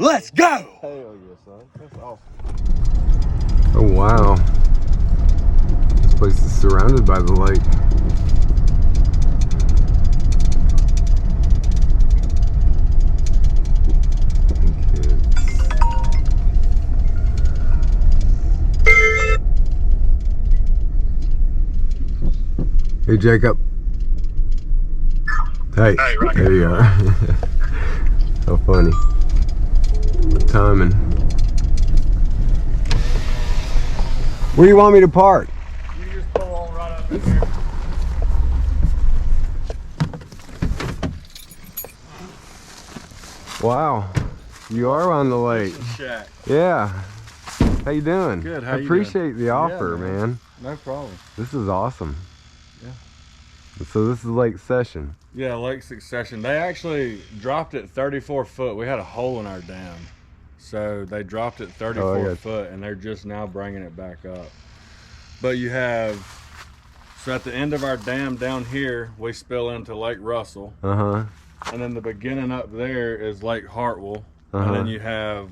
Let's go! Hell yeah, son. That's awesome. Oh, wow. This place is surrounded by the lake. Hey, Jacob. Hey, there you are. How funny. Good timing. Where do you want me to park? You just pull on right up in here. Wow, you are on the lake. Shack. Yeah. How you doing? Good. How I you appreciate doing? the offer, Yeah, man. No problem. This is awesome. Yeah. So this is Lake Session. Yeah, Lake Secession. They actually dropped it 34 foot. We had a hole in our dam. So they dropped it 34 foot, and they're just now bringing it back up. But you have, so at the end of our dam down here, we spill into Lake Russell. Uh-huh. And then the beginning up there is Lake Hartwell. Uh-huh. And then you have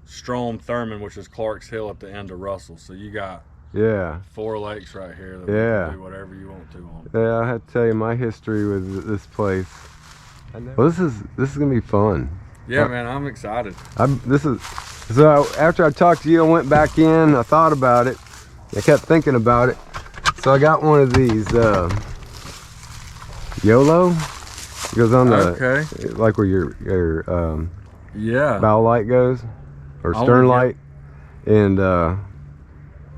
Strom Thurman, which is Clark's Hill at the end of Russell. So you got 4 lakes right here that we can do whatever you want to on. Yeah, I have to tell you my history with this place. Well, this is gonna be fun. Yeah, man, I'm excited. So after I talked to you, I went back in. I thought about it. I kept thinking about it. So I got one of these YOLO. It goes on the like where your bow light goes, or stern light. And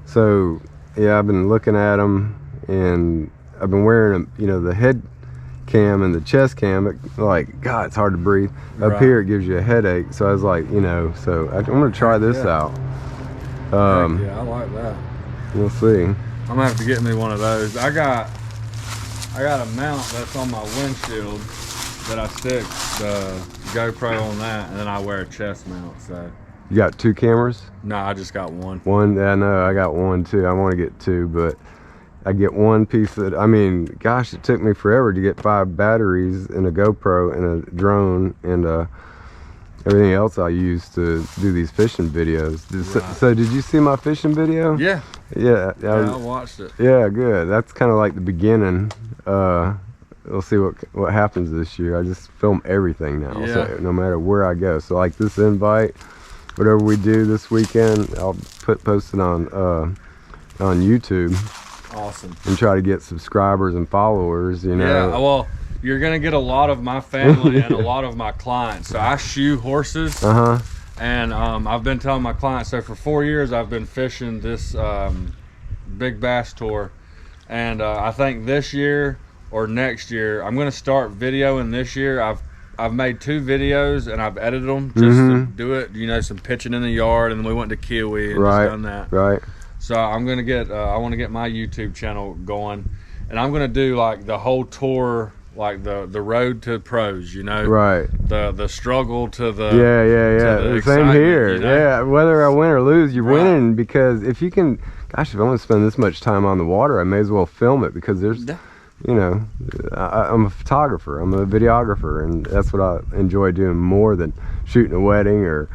so yeah, I've been looking at them, and I've been wearing them, you know, the head cam and the chest cam. Like, God, it's hard to breathe. Up here it gives you a headache. So I was like, you know, so I'm gonna try this out. Yeah, I like that. We'll see. I'm gonna have to get me one of those. I got a mount that's on my windshield that I stick the GoPro on that, and then I wear a chest mount. So you got 2 cameras? No, I just got one. One? Yeah, no, I got one too. I want to get 2, but I get one piece that, I mean, gosh, it took me forever to get 5 batteries and a GoPro and a drone and everything else I use to do these fishing videos. So did you see my fishing video? Yeah. Yeah, I watched it. Yeah, good. That's kind of like the beginning. We'll see what happens this year. I just film everything now, so no matter where I go. So like this invite, whatever we do this weekend, I'll post it on YouTube. Awesome. And try to get subscribers and followers, you know. Yeah, well, you're gonna get a lot of my family and a lot of my clients. So I shoe horses. And I've been telling my clients, so for 4 years I've been fishing this big bass tour, and I think this year or next year I'm gonna start videoing. This year I've made 2 videos and I've edited them just to do it, you know, some pitching in the yard, and then we went to Kiwi and just done that. Right. So I'm gonna get I want to get my YouTube channel going, and I'm gonna do like the whole tour, like the road to pros, you know. Right. The struggle to the to the same here. You know? Yeah, whether I win or lose, you're winning, because if you can, gosh, if I'm gonna spend this much time on the water, I may as well film it, because there's, you know, I'm a photographer, I'm a videographer, and that's what I enjoy doing more than shooting a wedding or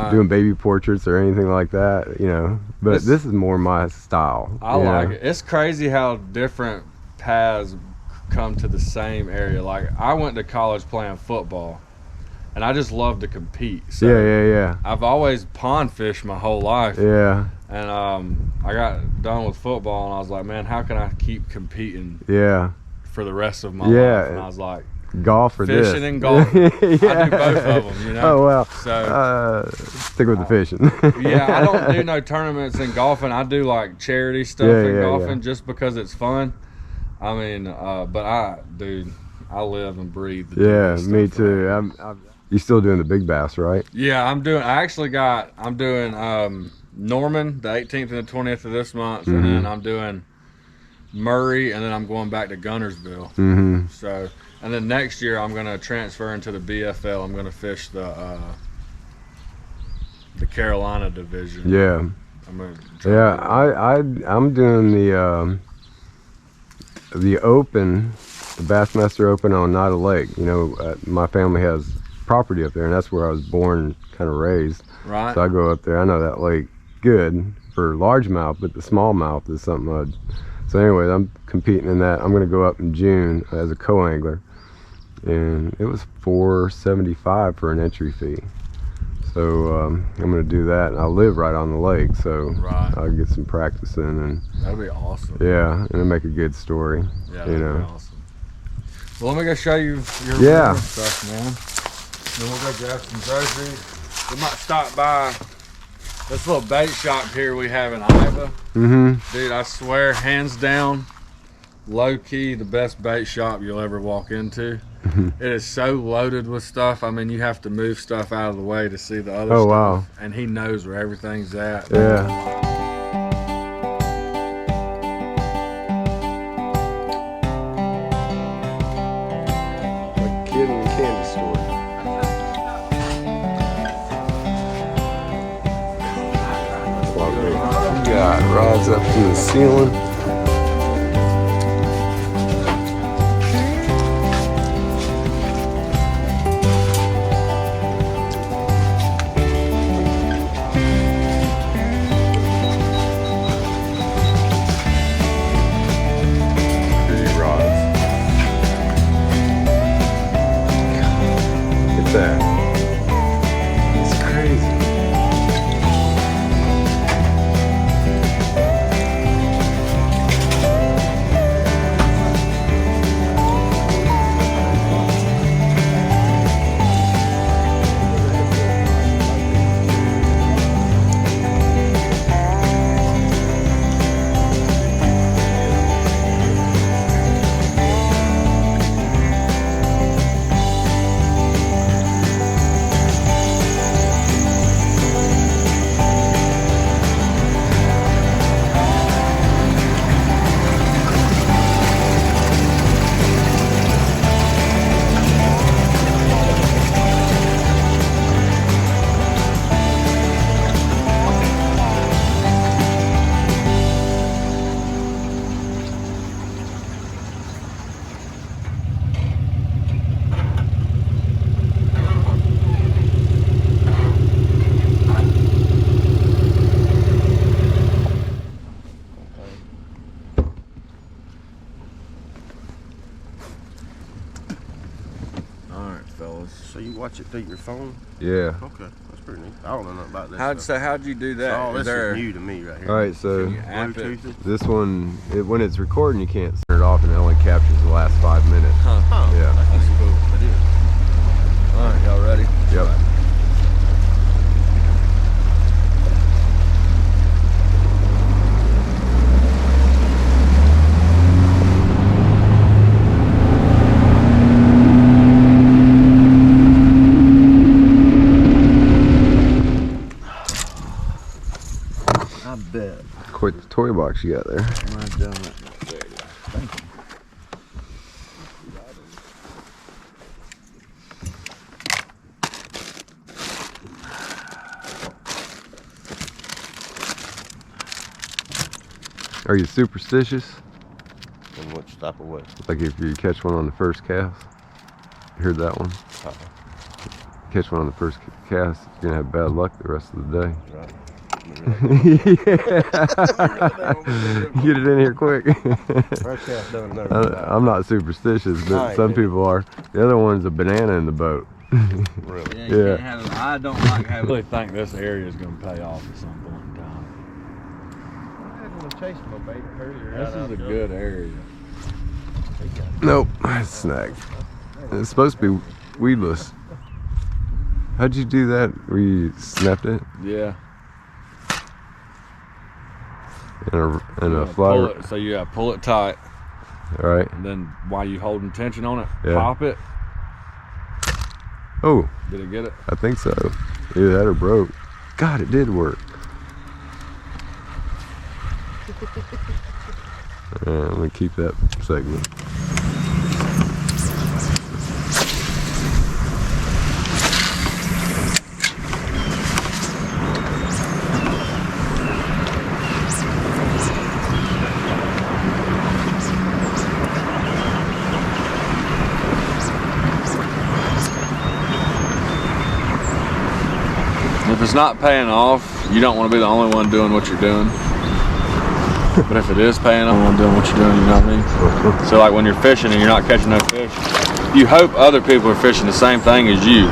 doing baby portraits or anything like that, you know. But this is more my style. I like it. It's crazy how different paths come to the same area. Like, I went to college playing football, and I just love to compete. So I've always pond fished my whole life. Yeah. And I got done with football, and I was like, man, how can I keep competing for the rest of my life? And I was like, golf or fishing and golfing. I do both of them, you know. Oh well. So stick with the fishing. Yeah, I don't do no tournaments in golfing. I do like charity stuff in golfing just because it's fun. I mean, but I live and breathe. Me too. You still doing the big bass, right? Yeah, I'm doing Norman the 18th and the 20th of this month, and then I'm doing Murray, and then I'm going back to Guntersville. So. And then next year I'm going to transfer into the BFL. I'm going to fish the Carolina division. Yeah. I'm doing the Open, the Bassmaster Open on Nida Lake. You know, my family has property up there, and that's where I was born, kind of raised. Right. So I go up there. I know that lake good for largemouth, but the smallmouth is something so anyway, I'm competing in that. I'm going to go up in June as a co-angler, and it was $4.75 for an entry fee. So I'm going to do that, and I live right on the lake, so I'll get some practice in, and that'll be awesome. Yeah, and it'll make a good story. Yeah, that'll be awesome. Well, let me go show you your stuff, man. Then we'll go grab some groceries. We might stop by this little bait shop here we have in Iva. Dude, I swear, hands down, low key, the best bait shop you'll ever walk into. It is so loaded with stuff. I mean, you have to move stuff out of the way to see the other stuff. Wow. And he knows where everything's at. Yeah. Like a kid in a candy store. We got rods up to the ceiling. It's crazy. So you watch it through your phone? Yeah. Okay, that's pretty neat. I don't know nothing about this. How'd you do that? Oh, this is new to me right here. All right, so Bluetooth. this one, when it's recording, you can't turn it off, and it only captures the last 5 minutes. Huh. Yeah. That's cool. It is. All right, y'all ready? Yep. I bet. Quite the toy box you got there. Right down that. Thank you. Are you superstitious? In which type of way? Like if you catch one on the first cast? You heard that one? Catch one on the first cast, you're gonna have bad luck the rest of the day. Right. Get it in here quick. First cast done never. I'm not superstitious, but some people are. The other one's a banana in the boat. Really? Yeah, you can't have it. I don't like having. I really think this area is going to pay off at some point in time. I had one chase my bait earlier. This is a good area. Nope, it's snagged. It's supposed to be weedless. How'd you do that? Where you snapped it? Yeah. And a fly. So you gotta pull it tight. All right. And then while you holding tension on it, Yeah. pop it. Oh. Did it get it? I think so. Either that or broke. God, it did work. I'm gonna keep that segment. it's not paying off, you don't want to be the only one doing what you're doing. But if it is paying off, I'm doing what you're doing, you know what I mean? So like when you're fishing and you're not catching no fish, you hope other people are fishing the same thing as you.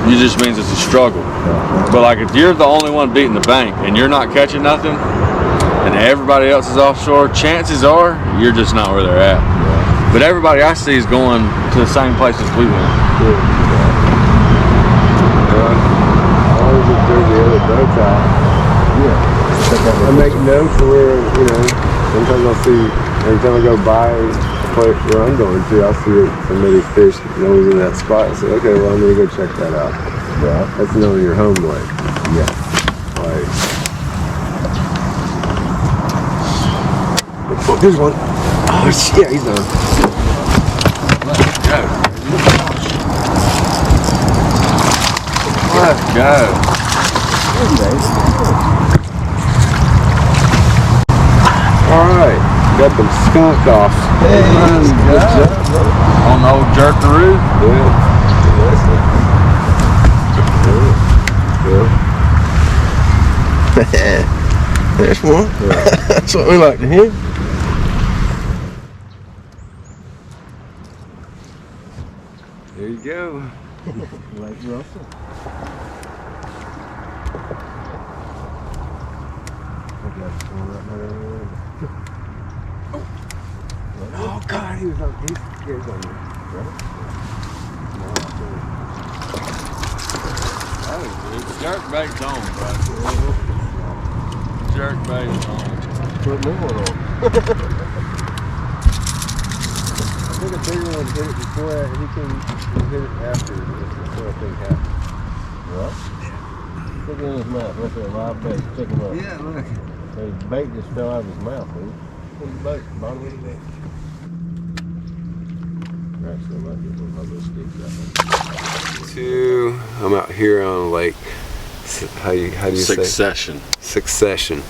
It just means it's a struggle. But like if you're the only one beating the bank and you're not catching nothing and everybody else is offshore, chances are you're just not where they're at. But everybody I see is going to the same places we went. I always observe the other boats out. Yeah. I make notes where, you know, sometimes I'll see, every time I go by the place where I'm going to, I'll see that somebody's fish always in that spot. I say, okay, well, I'm going to go check that out. Yeah. That's knowing your home lake. Yeah. Like, oh, here's one. Oh, shit, he's on. Let's go. Let's go. Alright, got them skunked off. Hey, good job, bro. On the old jerkaroo? Yeah. There's one. Yeah. That's what we like to hear. There you go. Lake Russell. Oh God, he was on. He's on me. Jerk bait's on, bro. Jerk bait is on. Put new one on. I think a bigger one hit it before that. He can hit it after before I think happened. What? Look in his mouth. Look at a live bait. Check him out. Yeah, look. His bait just fell out of his mouth, dude. Look at the bait. Bottom of the bait. Actually, I might get one of those sticks out. I'm out here on Lake. How do you Secession. say? Secession.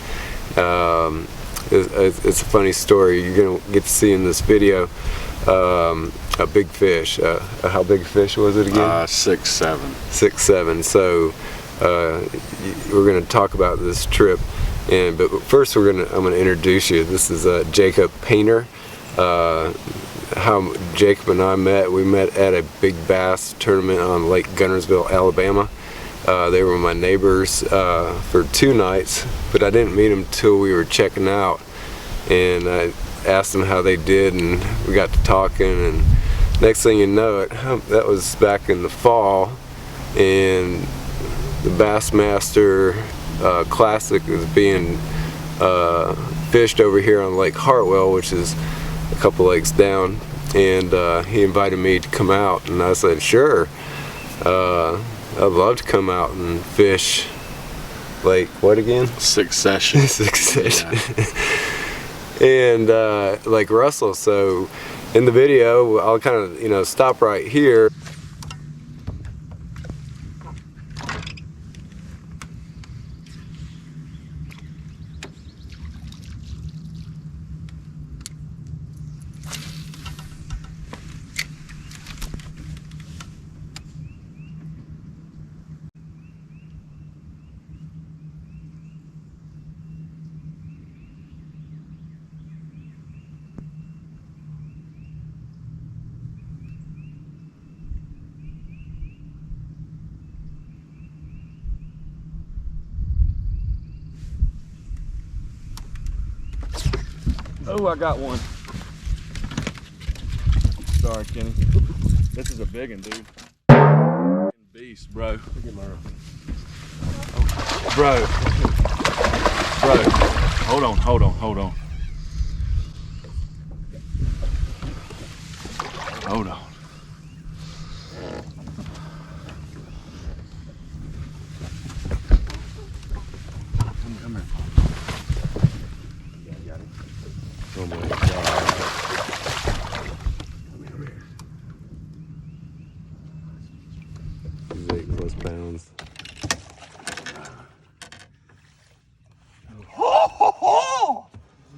It's a funny story. You're gonna get to see in this video a big fish. How big a fish was it again? 6'7". 6'7". So we're gonna talk about this trip, but first I'm gonna introduce you. This is Jacob Painter. How Jacob and I met. We met at a big bass tournament on Lake Guntersville, Alabama. They were my neighbors for 2 nights, but I didn't meet them till we were checking out, and I asked them how they did, and we got to talking, and next thing you know it, that was back in the fall, and the Bassmaster Classic was being fished over here on Lake Hartwell, which is a couple lakes down, and he invited me to come out, and I said sure. I'd love to come out and fish Lake what again? Secession. Secession. Yeah. And Lake Russell. So in the video I'll kind of stop right here. Oh, I got one. Sorry, Kenny. This is a big one, dude. Beast, bro. Look at mine. Bro. Hold on. Hold on. Come here. Yeah, got it. Oh my God. Come here. He's 8+ pounds.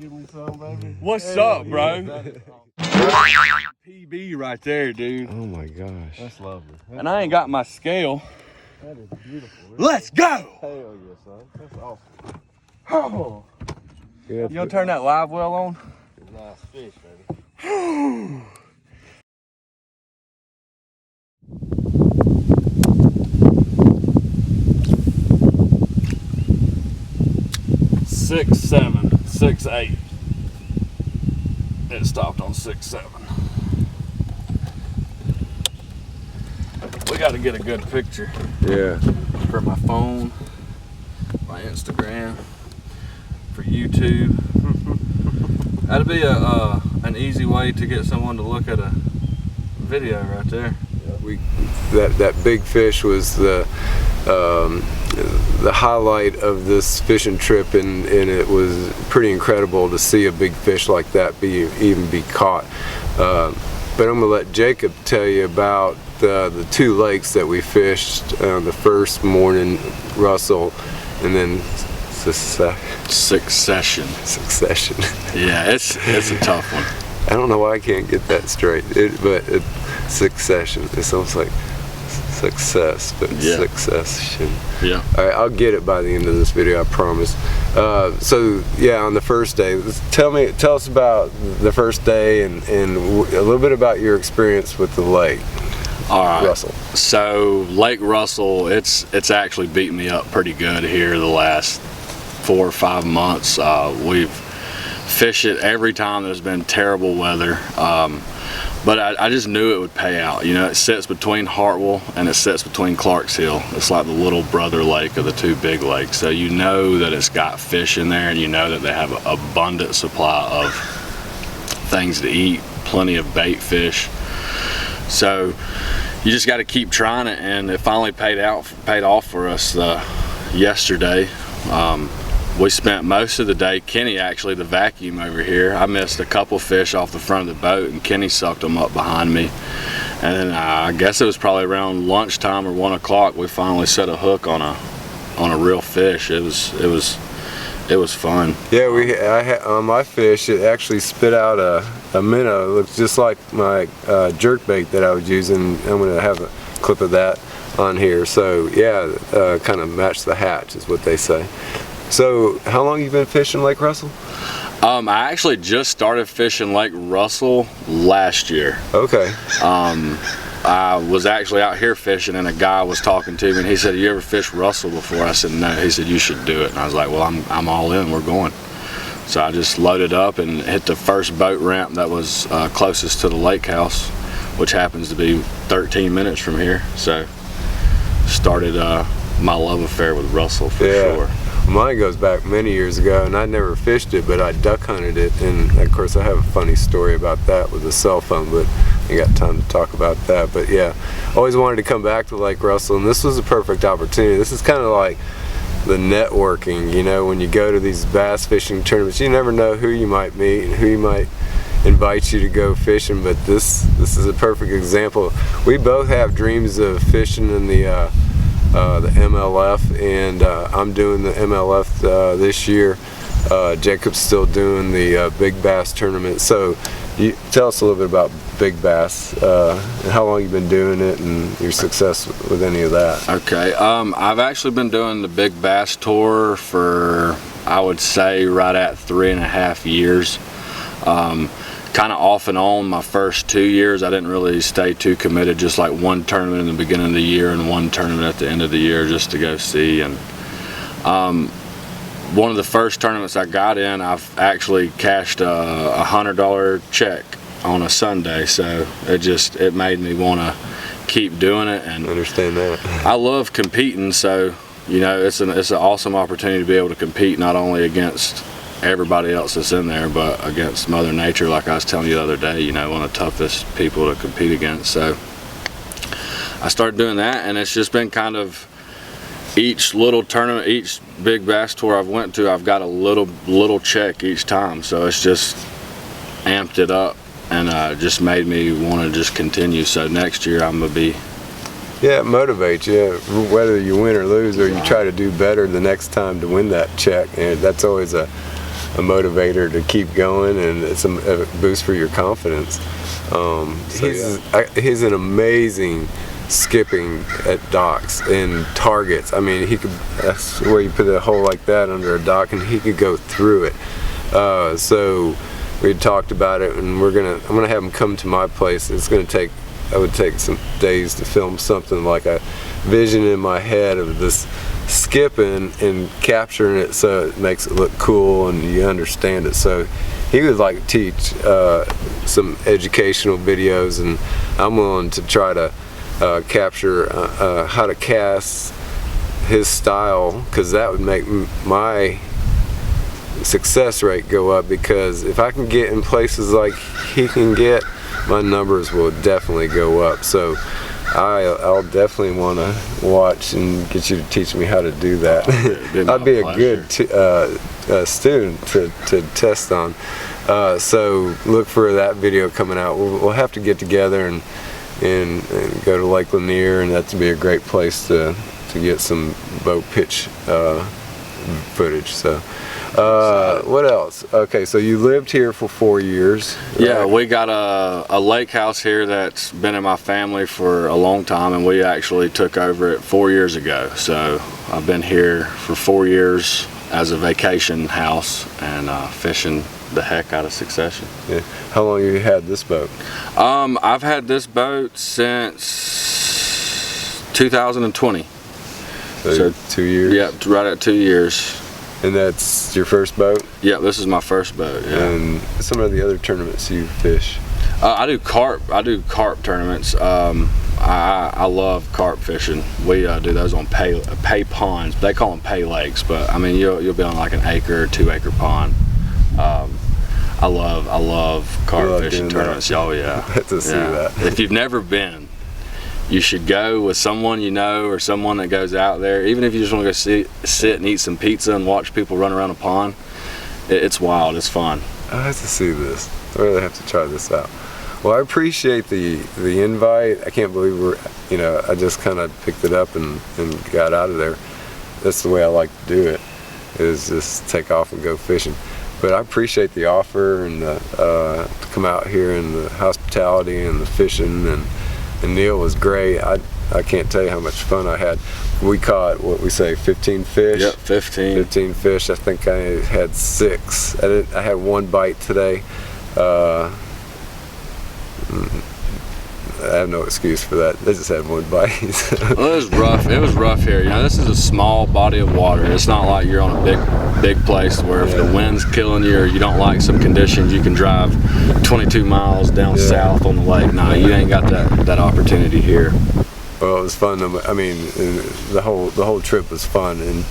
Give me some, baby. What's up, bro? PB right there, dude. Oh my gosh. That's lovely. And I ain't got my scale. That is beautiful. Let's go! Hell yeah, son. That's awesome. Oh. Yeah, You gonna turn that live well on? Nice fish, baby. 6'7", 6'8". It stopped on 6'7". We got to get a good picture. Yeah. For my phone, my Instagram, for YouTube. That'd be an easy way to get someone to look at a video right there. That big fish was the highlight of this fishing trip, and it was pretty incredible to see a big fish like that even be caught. But I'm gonna let Jacob tell you about the two lakes that we fished the first morning, Russell, and then Secession. Yeah, it's a tough one. I don't know why I can't get that straight, but Secession. It sounds like success, but yeah. Secession. Yeah. All right, I'll get it by the end of this video, I promise. So yeah, on the first day, tell us about the first day and a little bit about your experience with the lake. All right. Russell. So Lake Russell, it's actually beat me up pretty good here the last 4 or 5 months. We've fished it every time there's been terrible weather. But I just knew it would pay out. You know, it sits between Hartwell and it sits between Clark's Hill. It's like the little brother lake of the two big lakes. So you know that it's got fish in there, and you know that they have an abundant supply of things to eat, plenty of bait fish. So you just got to keep trying it, and it finally paid off for us yesterday. We spent most of the day, Kenny actually, the vacuum over here, I missed a couple fish off the front of the boat, and Kenny sucked them up behind me. And then I guess it was probably around lunchtime or 1 o'clock, we finally set a hook on a real fish. It was fun. Yeah, on my fish, it actually spit out a minnow. It looks just like my jerk bait that I was using. I'm going to have a clip of that on here. So yeah, kind of match the hatch is what they say. So how long you been fishing Lake Russell? I actually just started fishing Lake Russell last year. Okay. I was actually out here fishing, and a guy was talking to me, and he said, "You ever fished Russell before?" I said, "No." He said, "You should do it." And I was like, "Well, I'm all in. We're going." So I just loaded up and hit the first boat ramp that was closest to the lake house, which happens to be 13 minutes from here. So started my love affair with Russell for sure. Mine goes back many years ago, and I never fished it, but I duck hunted it, and of course I have a funny story about that with a cell phone, but I got time to talk about that. But yeah, always wanted to come back to Lake Russell, and this was a perfect opportunity. This is kind of like the networking, you know, when you go to these bass fishing tournaments, you never know who you might meet and who you might invite you to go fishing, but this is a perfect example. We both have dreams of fishing in the MLF, and I'm doing the MLF this year. Jacob's still doing the big bass tournament. So you tell us a little bit about big bass and how long you've been doing it and your success with any of that. Okay, I've actually been doing the big bass tour for, I would say, right at 3.5 years. Kind of off and on my first 2 years. I didn't really stay too committed, just like one tournament in the beginning of the year and one tournament at the end of the year just to go see. And one of the first tournaments I got in, I've actually cashed a $100 check on a Sunday, so it made me want to keep doing it. And I understand that. I love competing, so you know, it's an awesome opportunity to be able to compete not only against everybody else that's in there, but against Mother Nature, like I was telling you the other day, you know, one of the toughest people to compete against. So I started doing that, and it's just been kind of each little tournament, each big bass tour I've went to, I've got a little check each time. So it's just amped it up and just made me want to just continue. So next year I'm gonna be. Yeah, it motivates you, whether you win or lose, or you try to do better the next time to win that check, and that's always a motivator to keep going, and it's a boost for your confidence. So he's an amazing skipping at docks and targets. I mean, that's where you put a hole like that under a dock and he could go through it. So we talked about it, and I'm gonna have him come to my place. I would take some days to film something, like a vision in my head of this skipping and capturing it so it makes it look cool and you understand it. So he would like teach some educational videos, and I'm willing to try to capture how to cast his style, because that would make my success rate go up, because if I can get in places like he can get, my numbers will definitely go up. So I'll definitely want to watch and get you to teach me how to do that. I'd be a good student to test on. So look for that video coming out. We'll have to get together and go to Lake Lanier, and that'd be a great place to get some boat pitch footage. So what else? Okay, so you lived here for 4 years. Right? Yeah, we got a lake house here that's been in my family for a long time, and we actually took over it 4 years ago. So I've been here for 4 years as a vacation house and fishing the heck out of Secession. Yeah. How long have you had this boat? I've had this boat since 2020. So 2 years? Yeah, right at 2 years. And that's your first boat? Yeah, this is my first boat. Yeah. And some of the other tournaments you fish? I do carp tournaments. I love carp fishing. We do those on pay ponds. They call them pay lakes, but I mean you'll be on like an acre or 2 acre pond. I love carp fishing tournaments. Oh yeah. To see that. If you've never been, you should go with someone you know, or someone that goes out there. Even if you just want to go sit and eat some pizza and watch people run around a pond, it's wild. It's fun. I have to see this. I really have to try this out. Well, I appreciate the invite. I can't believe I just kind of picked it up and got out of there. That's the way I like to do it, is just take off and go fishing. But I appreciate the offer and to come out here, and the hospitality and the fishing, and Neal was great. I can't tell you how much fun I had. We caught, what we say, 15 fish? Yep, 15. 15 fish. I think I had 6. I had 1 bite today. I have no excuse for that. They just had 1 bite. Well, it was rough. It was rough here. You know, this is a small body of water. It's not like you're on a big place where if the wind's killing you or you don't like some conditions, you can drive 22 miles down south on the lake. No, you ain't got that opportunity here. Well, it was fun. I mean, the whole trip was fun in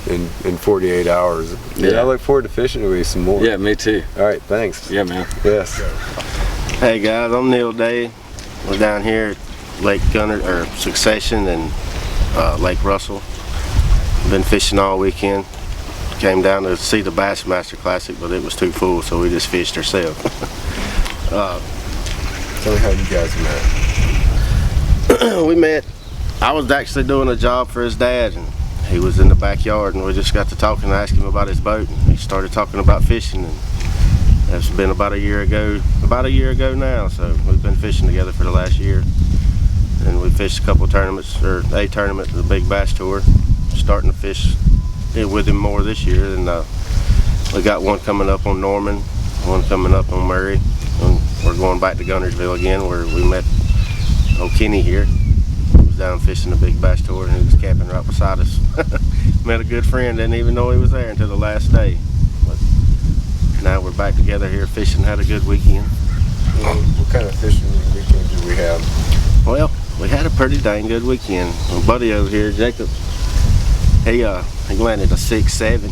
48 hours. Yeah, I look forward to fishing with you some more. Yeah, me too. All right, thanks. Yeah, man. Yes. Hey guys, I'm Neal Day. We're down here at Lake Secession and Lake Russell. Been fishing all weekend. Came down to see the Bassmaster Classic, but it was too full, so we just fished ourselves. Tell me how you guys met. We met. I was actually doing a job for his dad, and he was in the backyard, and we just got to talking and asked him about his boat, and he started talking about fishing, and that's been about a year ago now. So we've been fishing together for the last year, and we fished a couple tournaments, or a tournament, the Big Bass Tour. Starting to fish with him more this year, and we got one coming up on Norman, one coming up on Murray, and we're going back to Guntersville again, where we met old Kenny here. He was down fishing the Big Bass Tour, and he was camping right beside us. Met a good friend, didn't even know he was there until the last day. But now we're back together here fishing. Had a good weekend. What kind of fishing weekend did we have? Well, we had a pretty dang good weekend. My buddy over here, Jacob, he landed a 6-7.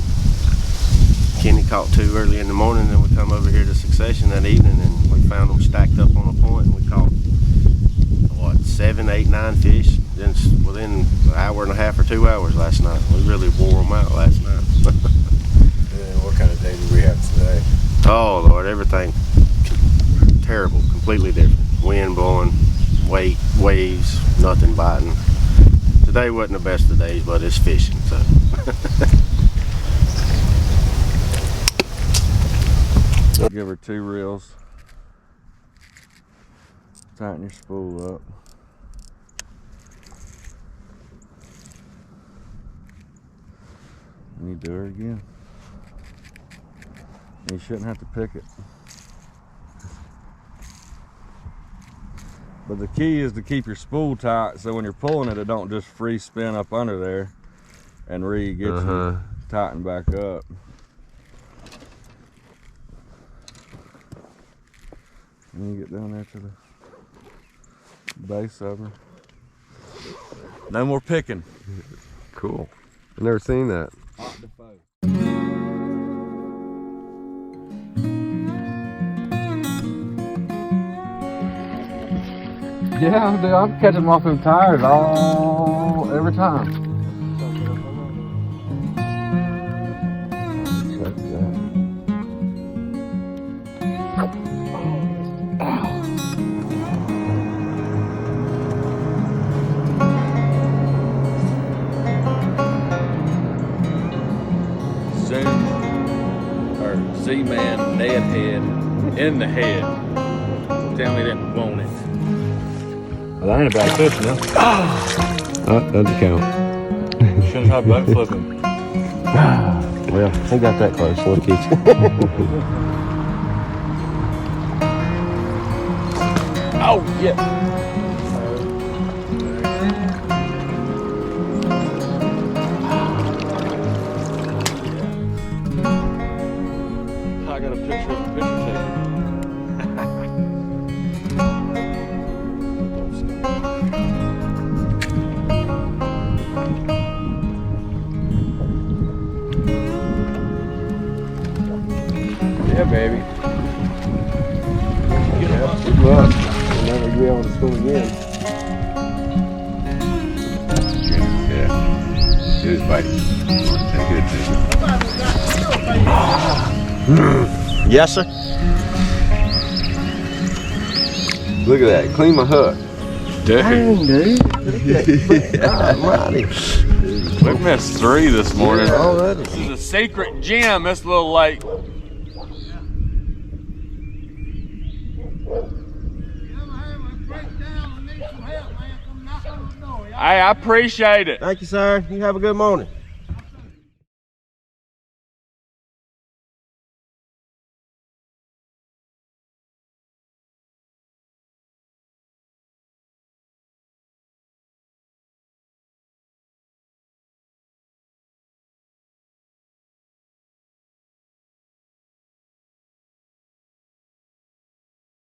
Kenny caught 2 early in the morning, and we come over here to Secession that evening, and we found them stacked up on a point, and we caught, what, 7, 8, 9 fish within an hour and a half or 2 hours last night. We really wore them out last night. And what kind of day do we have today? Oh Lord, everything terrible, completely different. Wind blowing, waves, nothing biting. Today wasn't the best of days, but it's fishing, so. Give her 2 reels. Tighten your spool up. You do her again. You shouldn't have to pick it. But the key is to keep your spool tight so when you're pulling it, it don't just free spin up under there and get you tightened back up. And you get down there to the base of her. No more picking. Cool. I've never seen that. Yeah, dude, I'm catching them off them tires every time. Z-Man Ned head in the head. Tell me that won't it. Well, that ain't a bad fish now. Oh, doesn't count. Shouldn't have boat flipping. Well, he got that close. What a catch. Oh, yeah. I got a picture of the picture taker. Yeah, baby. Yeah, good luck. You'll never be able to swim again. Yeah. It was biting. Take it. Yes, sir. Look at that. Clean my hook. Dang, dude. We've missed 3 this morning. Yeah, already. This is a secret gem, this little lake. Hey, I appreciate it. Thank you, sir. You have a good morning.